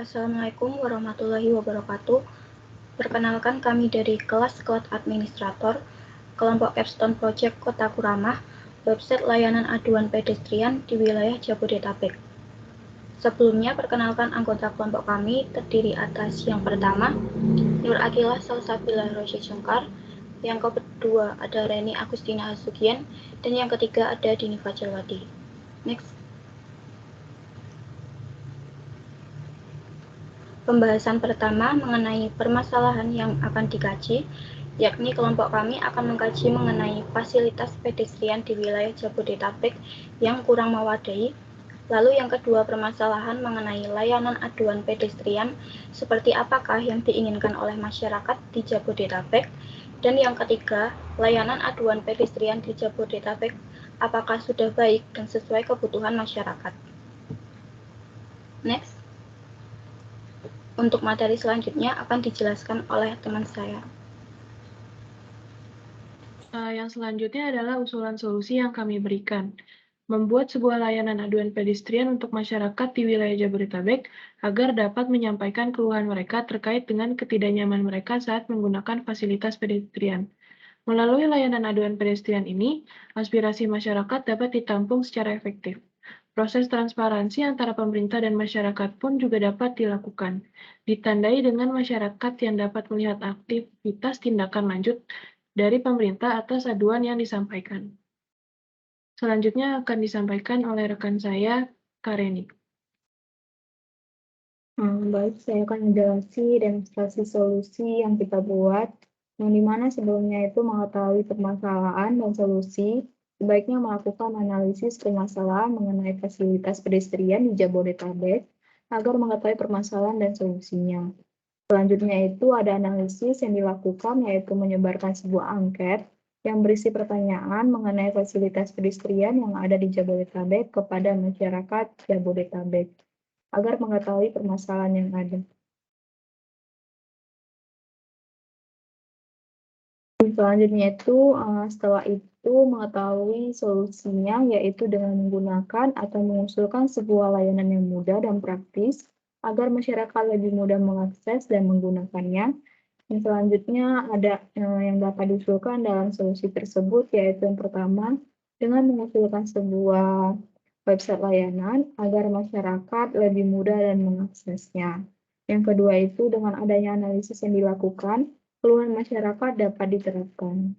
Assalamualaikum warahmatullahi wabarakatuh. Perkenalkan kami dari kelas Cloud Administrator, kelompok Capstone Project Kotaku Ramah, website layanan aduan pedestrian di wilayah Jabodetabek. Sebelumnya, perkenalkan anggota kelompok kami terdiri atas yang pertama, Nur Akilah Salsabila Rosy Jungkar, yang kedua ada Reni Agustina Hasugian, dan yang ketiga ada Dini Fajarwati. Next. Pembahasan pertama mengenai permasalahan yang akan dikaji, yakni kelompok kami akan mengkaji mengenai fasilitas pedestrian di wilayah Jabodetabek yang kurang memadai. Lalu yang kedua, permasalahan mengenai layanan aduan pedestrian, seperti apakah yang diinginkan oleh masyarakat di Jabodetabek. Dan yang ketiga, layanan aduan pedestrian di Jabodetabek, apakah sudah baik dan sesuai kebutuhan masyarakat. Next. Untuk materi selanjutnya akan dijelaskan oleh teman saya. Yang selanjutnya adalah usulan solusi yang kami berikan. Membuat sebuah layanan aduan pedestrian untuk masyarakat di wilayah Jabodetabek agar dapat menyampaikan keluhan mereka terkait dengan ketidaknyaman mereka saat menggunakan fasilitas pedestrian. Melalui layanan aduan pedestrian ini, aspirasi masyarakat dapat ditampung secara efektif. Proses transparansi antara pemerintah dan masyarakat pun juga dapat dilakukan, ditandai dengan masyarakat yang dapat melihat aktivitas tindakan lanjut dari pemerintah atas aduan yang disampaikan. Selanjutnya akan disampaikan oleh rekan saya, Kareni. Baik, saya akan menjelaskan demonstrasi solusi yang kita buat, yang dimana sebelumnya itu mengetahui permasalahan dan solusi, sebaiknya melakukan analisis permasalahan mengenai fasilitas pedestrian di Jabodetabek, agar mengetahui permasalahan dan solusinya. Selanjutnya itu ada analisis yang dilakukan, yaitu menyebarkan sebuah angket yang berisi pertanyaan mengenai fasilitas pedestrian yang ada di Jabodetabek kepada masyarakat Jabodetabek, agar mengetahui permasalahan yang ada. Selanjutnya itu, setelah itu mengetahui solusinya, yaitu dengan menggunakan atau mengusulkan sebuah layanan yang mudah dan praktis, agar masyarakat lebih mudah mengakses dan menggunakannya. Dan selanjutnya ada yang dapat diusulkan dalam solusi tersebut, yaitu yang pertama, dengan mengusulkan sebuah website layanan agar masyarakat lebih mudah dan mengaksesnya. Yang kedua itu dengan adanya analisis yang dilakukan, keluhan masyarakat dapat diterapkan.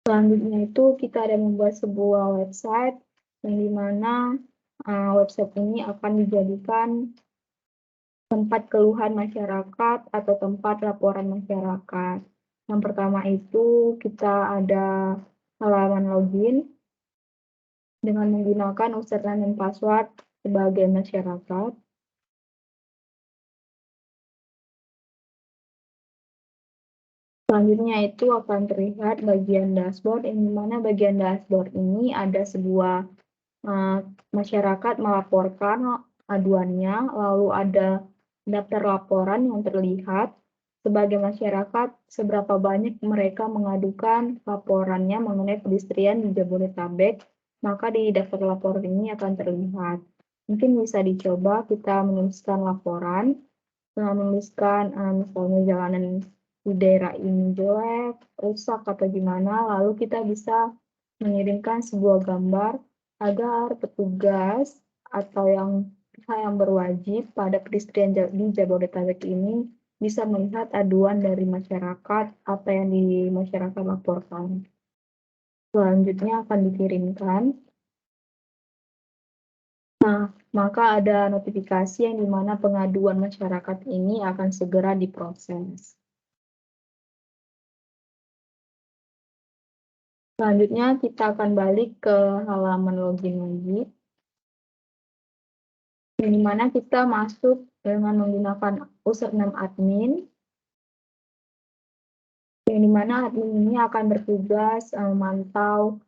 Selanjutnya itu kita ada membuat sebuah website yang dimana website ini akan dijadikan tempat keluhan masyarakat atau tempat laporan masyarakat. Yang pertama itu kita ada halaman login dengan menggunakan username dan password sebagai masyarakat. Selanjutnya itu akan terlihat bagian dashboard, yang dimana bagian dashboard ini ada sebuah masyarakat melaporkan aduannya, lalu ada daftar laporan yang terlihat sebagai masyarakat seberapa banyak mereka mengadukan laporannya mengenai pedestrian di Jabodetabek, maka di daftar laporan ini akan terlihat. Mungkin bisa dicoba kita menuliskan laporan, menuliskan misalnya jalanan di daerah ini jelek, rusak atau gimana, lalu kita bisa mengirimkan sebuah gambar agar petugas atau pihak yang berwajib pada pedestrian di Jabodetabek ini bisa melihat aduan dari masyarakat apa yang di masyarakat laporkan. Selanjutnya akan dikirimkan. Nah, maka ada notifikasi yang dimana pengaduan masyarakat ini akan segera diproses. Selanjutnya kita akan balik ke halaman login lagi, yang dimana kita masuk dengan menggunakan username admin, yang dimana admin ini akan bertugas memantau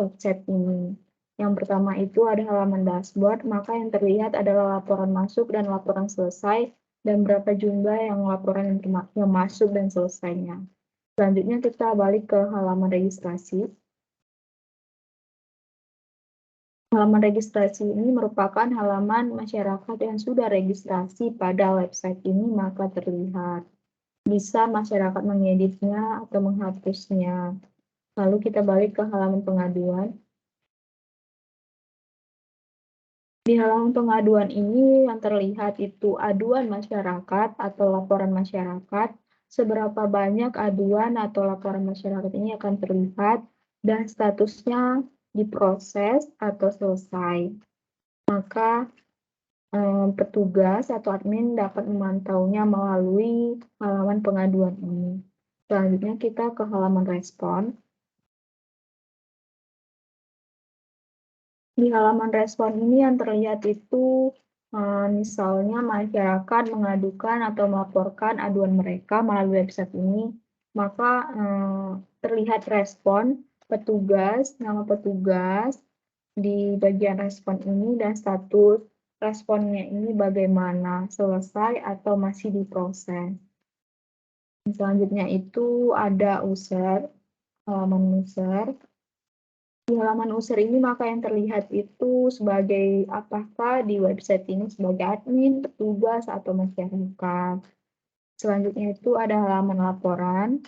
website ini. Yang pertama itu ada halaman dashboard, maka yang terlihat adalah laporan masuk dan laporan selesai, dan berapa jumlah yang laporan yang masuk dan selesainya. Selanjutnya kita balik ke halaman registrasi. Halaman registrasi ini merupakan halaman masyarakat yang sudah registrasi pada website ini, maka terlihat. Bisa masyarakat mengeditnya atau menghapusnya. Lalu kita balik ke halaman pengaduan. Di halaman pengaduan ini yang terlihat itu aduan masyarakat atau laporan masyarakat. Seberapa banyak aduan atau laporan masyarakat ini akan terlihat dan statusnya diproses atau selesai. Maka petugas atau admin dapat memantaunya melalui halaman pengaduan ini. Selanjutnya kita ke halaman respon. Di halaman respon ini yang terlihat itu misalnya masyarakat mengadukan atau melaporkan aduan mereka melalui website ini, maka terlihat respon petugas, nama petugas di bagian respon ini dan status responnya ini bagaimana, selesai atau masih diproses. Selanjutnya itu ada user, halaman user. Di halaman user ini maka yang terlihat itu sebagai apakah di website ini sebagai admin, petugas, atau masyarakat. Selanjutnya itu ada halaman laporan.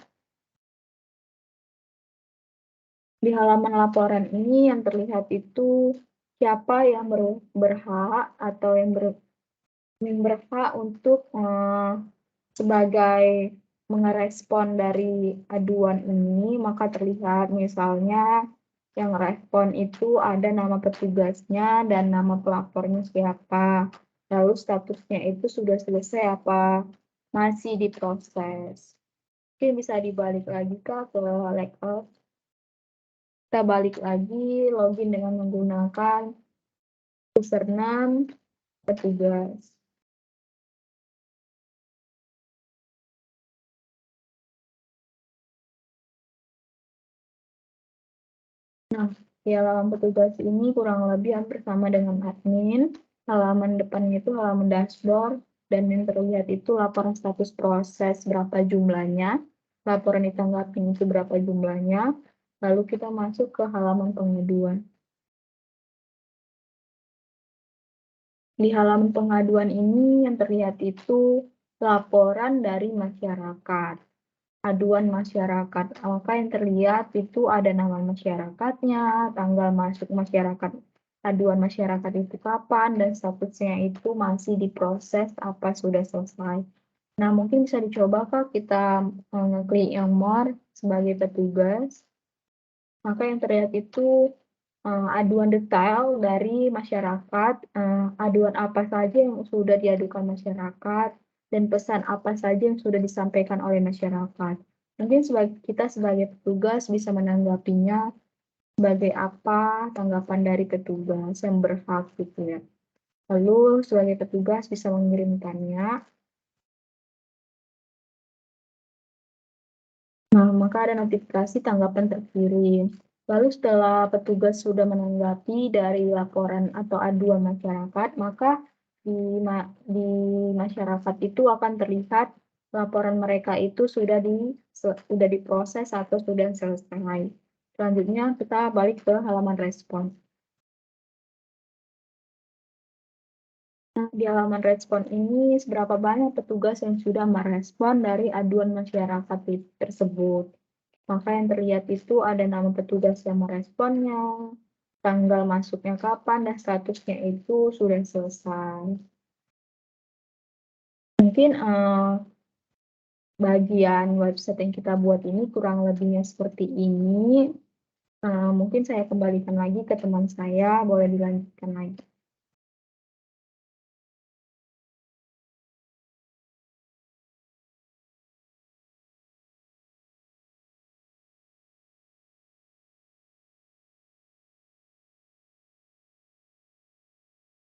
Di halaman laporan ini yang terlihat itu siapa yang berhak atau yang berhak untuk sebagai merespon dari aduan ini, maka terlihat misalnya yang respon itu ada nama petugasnya dan nama pelapornya siapa. Lalu statusnya itu sudah selesai apa masih diproses. Oke, bisa dibalik lagi Kak ke layout. Kita balik lagi, login dengan menggunakan username petugas. Nah, di halaman petugas ini kurang lebih hampir sama dengan admin. Halaman depannya itu halaman dashboard, dan yang terlihat itu laporan status proses berapa jumlahnya, laporan ditanggapi itu berapa jumlahnya, lalu kita masuk ke halaman pengaduan. Di halaman pengaduan ini yang terlihat itu laporan dari masyarakat. Aduan masyarakat, maka yang terlihat itu ada nama masyarakatnya, tanggal masuk masyarakat, aduan masyarakat itu kapan, dan statusnya itu masih diproses apa sudah selesai. Nah, mungkin bisa dicoba Kak kita ngeklik yang more sebagai petugas. Maka yang terlihat itu aduan detail dari masyarakat, aduan apa saja yang sudah diadukan masyarakat, dan pesan apa saja yang sudah disampaikan oleh masyarakat. Mungkin kita sebagai petugas bisa menanggapinya sebagai apa tanggapan dari petugas yang berhak gitu ya. Lalu sebagai petugas bisa mengirimkannya. Nah, maka ada notifikasi tanggapan terkirim. Lalu setelah petugas sudah menanggapi dari laporan atau aduan masyarakat, maka di masyarakat itu akan terlihat laporan mereka itu sudah diproses atau sudah selesai. Selanjutnya kita balik ke halaman respon. Nah, di halaman respon ini seberapa banyak petugas yang sudah merespon dari aduan masyarakat tersebut. Maka yang terlihat itu ada nama petugas yang meresponnya, tanggal masuknya kapan, dan statusnya itu sudah selesai. Mungkin bagian website yang kita buat ini kurang lebihnya seperti ini. Mungkin saya kembalikan lagi ke teman saya, boleh dilanjutkan lagi.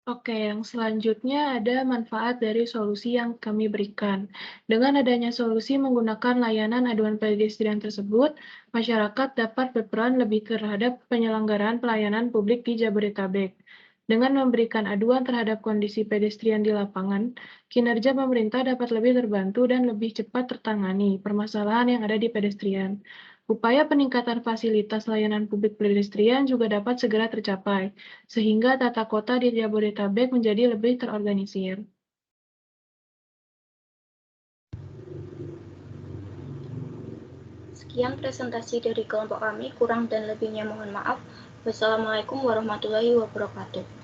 Oke, yang selanjutnya ada manfaat dari solusi yang kami berikan. Dengan adanya solusi menggunakan layanan aduan pedestrian tersebut, masyarakat dapat berperan lebih terhadap penyelenggaraan pelayanan publik di Jabodetabek. Dengan memberikan aduan terhadap kondisi pedestrian di lapangan, kinerja pemerintah dapat lebih terbantu dan lebih cepat tertangani permasalahan yang ada di pedestrian. Upaya peningkatan fasilitas layanan publik pedestrian juga dapat segera tercapai, sehingga tata kota di Jabodetabek menjadi lebih terorganisir. Sekian presentasi dari kelompok kami, kurang dan lebihnya mohon maaf. Wassalamualaikum warahmatullahi wabarakatuh.